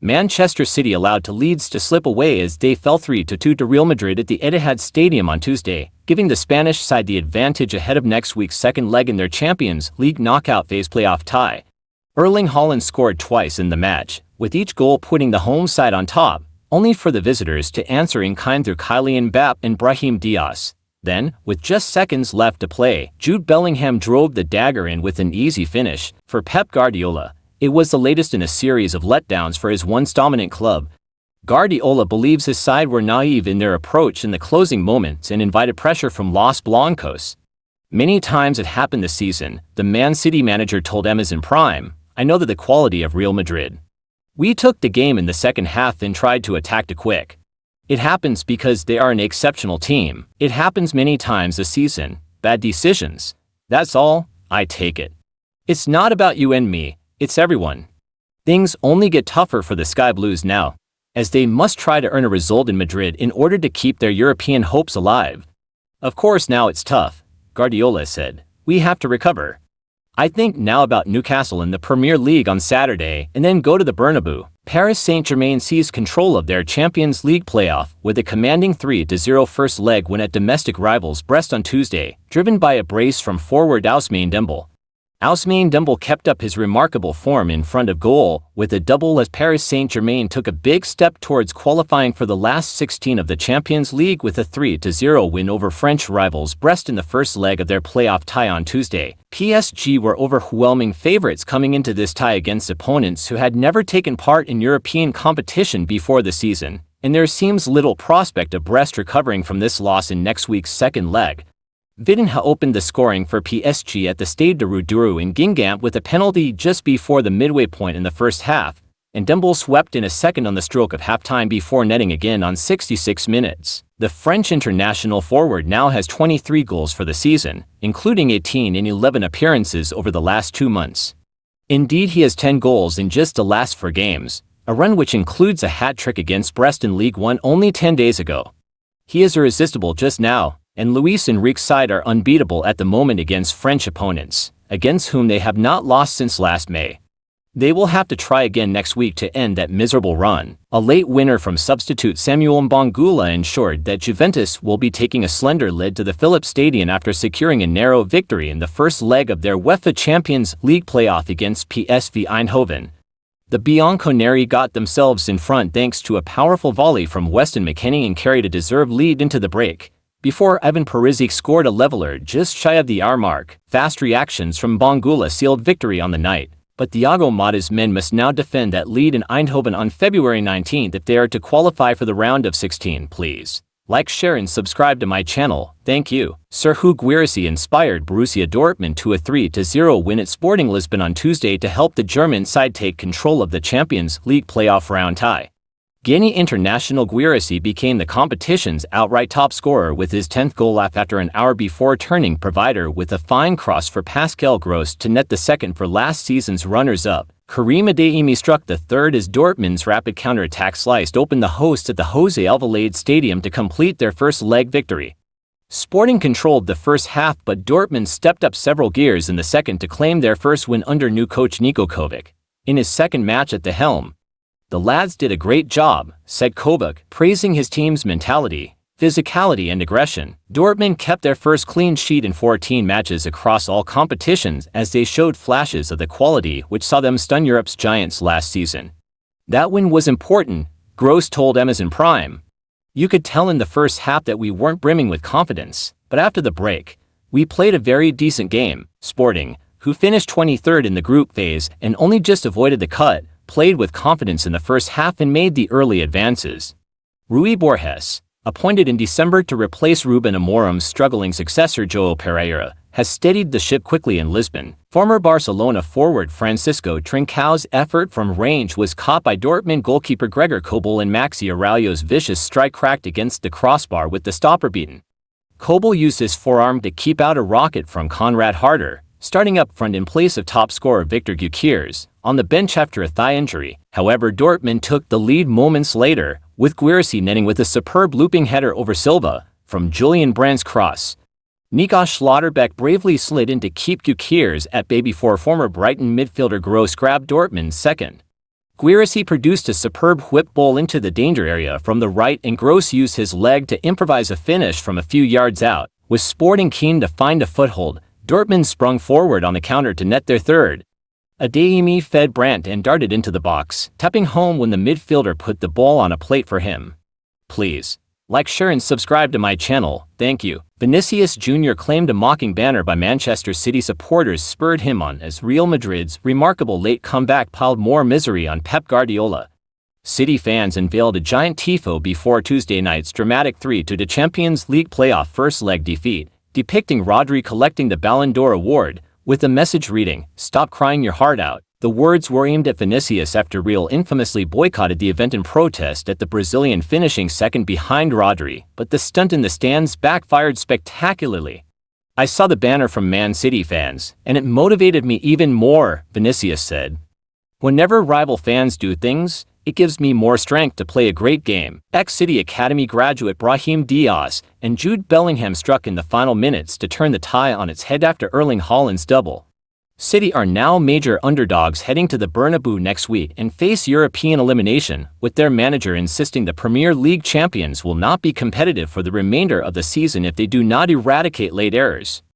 Manchester City allowed to leads to slip away as they fell 3-2 to Real Madrid at the Etihad Stadium on Tuesday, giving the Spanish side the advantage ahead of next week's second leg in their Champions League knockout phase playoff tie. Erling Haaland scored twice in the match, with each goal putting the home side on top, only for the visitors to answer in kind through Kylian Mbappé and Brahim Diaz. Then, with just seconds left to play, Jude Bellingham drove the dagger in with an easy finish. For Pep Guardiola, it was the latest in a series of letdowns for his once-dominant club. Guardiola believes his side were naive in their approach in the closing moments and invited pressure from Los Blancos. Many times it happened this season, the Man City manager told Amazon Prime, "I know that the quality of Real Madrid. We took the game in the second half and tried to attack it quick. It happens because they are an exceptional team. It happens many times this season. Bad decisions. That's all, I take it. It's not about you and me, it's everyone." Things only get tougher for the Sky Blues now, as they must try to earn a result in Madrid in order to keep their European hopes alive. "Of course now it's tough," Guardiola said. "We have to recover. I think now about Newcastle in the Premier League on Saturday and then go to the Bernabeu." Paris Saint-Germain seized control of their Champions League playoff with a commanding 3-0 first leg win at domestic rivals Brest on Tuesday, driven by a brace from forward Ousmane Dembélé. Ousmane Dembélé kept up his remarkable form in front of goal with a double as Paris Saint-Germain took a big step towards qualifying for the last 16 of the Champions League with a 3-0 win over French rivals Brest in the first leg of their playoff tie on Tuesday. PSG were overwhelming favorites coming into this tie against opponents who had never taken part in European competition before the season, and there seems little prospect of Brest recovering from this loss in next week's second leg. Vidinha opened the scoring for PSG at the Stade de Roudourou in Guingamp with a penalty just before the midway point in the first half, and Dembélé swept in a second on the stroke of halftime before netting again on 66 minutes. The French international forward now has 23 goals for the season, including 18 in 11 appearances over the last 2 months. Indeed, he has 10 goals in just the last 4 games, a run which includes a hat-trick against Brest in League One only 10 days ago. He is irresistible just now, and Luis Enrique's side are unbeatable at the moment against French opponents, against whom they have not lost since last May. They will have to try again next week to end that miserable run. A late winner from substitute Samuel Mbangula ensured that Juventus will be taking a slender lid to the Philips Stadium after securing a narrow victory in the first leg of their UEFA Champions League playoff against PSV Eindhoven. The Bianconeri got themselves in front thanks to a powerful volley from Weston McKennie and carried a deserved lead into the break, before Ivan Perisic scored a leveler just shy of the hour mark. Fast reactions from Mbangula sealed victory on the night, but Thiago Motta's men must now defend that lead in Eindhoven on February 19th if they are to qualify for the round of 16. Please like, share and subscribe to my channel. Thank you. Serhou Guirassy inspired Borussia Dortmund to a 3-0 win at Sporting Lisbon on Tuesday to help the German side take control of the Champions League playoff round tie. Guinea international Guirassy became the competition's outright top scorer with his 10th goal after an hour before turning provider with a fine cross for Pascal Gross to net the second for last season's runners-up. Karim Adeyemi struck the third as Dortmund's rapid counter-attack sliced open the hosts at the Jose Alvalade Stadium to complete their first leg victory. Sporting controlled the first half, but Dortmund stepped up several gears in the second to claim their first win under new coach Niko Kovac. In his second match at the helm, "The lads did a great job," said Kovac, praising his team's mentality, physicality and aggression. Dortmund kept their first clean sheet in 14 matches across all competitions as they showed flashes of the quality which saw them stun Europe's giants last season. "That win was important," Gross told Amazon Prime. "You could tell in the first half that we weren't brimming with confidence, but after the break, we played a very decent game." Sporting, who finished 23rd in the group phase and only just avoided the cut, played with confidence in the first half and made the early advances. Rui Borges, appointed in December to replace Ruben Amorim's struggling successor João Pereira, has steadied the ship quickly in Lisbon. Former Barcelona forward Francisco Trincão's effort from range was caught by Dortmund goalkeeper Gregor Kobel, and Maxi Araujo's vicious strike cracked against the crossbar with the stopper beaten. Kobel used his forearm to keep out a rocket from Konrad Harder, starting up front in place of top scorer Victor Gyökeres, on the bench after a thigh injury. However, Dortmund took the lead moments later, with Guirassy netting with a superb looping header over Silva from Julian Brandt's cross. Nico Schlotterbeck bravely slid in to keep Gyökeres at bay before former Brighton midfielder Gross grabbed Dortmund's second. Guirassy produced a superb whip ball into the danger area from the right and Gross used his leg to improvise a finish from a few yards out. With Sporting keen to find a foothold, Dortmund sprung forward on the counter to net their third. Adeyemi fed Brandt and darted into the box, tapping home when the midfielder put the ball on a plate for him. Please like, share and subscribe to my channel, thank you. Vinicius Jr. claimed a mocking banner by Manchester City supporters spurred him on as Real Madrid's remarkable late comeback piled more misery on Pep Guardiola. City fans unveiled a giant tifo before Tuesday night's dramatic 3-2 Champions League playoff first-leg defeat, depicting Rodri collecting the Ballon d'Or award, with the message reading, "Stop crying your heart out." The words were aimed at Vinicius after Real infamously boycotted the event in protest at the Brazilian finishing second behind Rodri, but the stunt in the stands backfired spectacularly. "I saw the banner from Man City fans, and it motivated me even more," Vinicius said. "Whenever rival fans do things, it gives me more strength to play a great game." Ex-City Academy graduate Brahim Diaz and Jude Bellingham struck in the final minutes to turn the tie on its head after Erling Haaland's double. City are now major underdogs heading to the Bernabeu next week and face European elimination, with their manager insisting the Premier League champions will not be competitive for the remainder of the season if they do not eradicate late errors.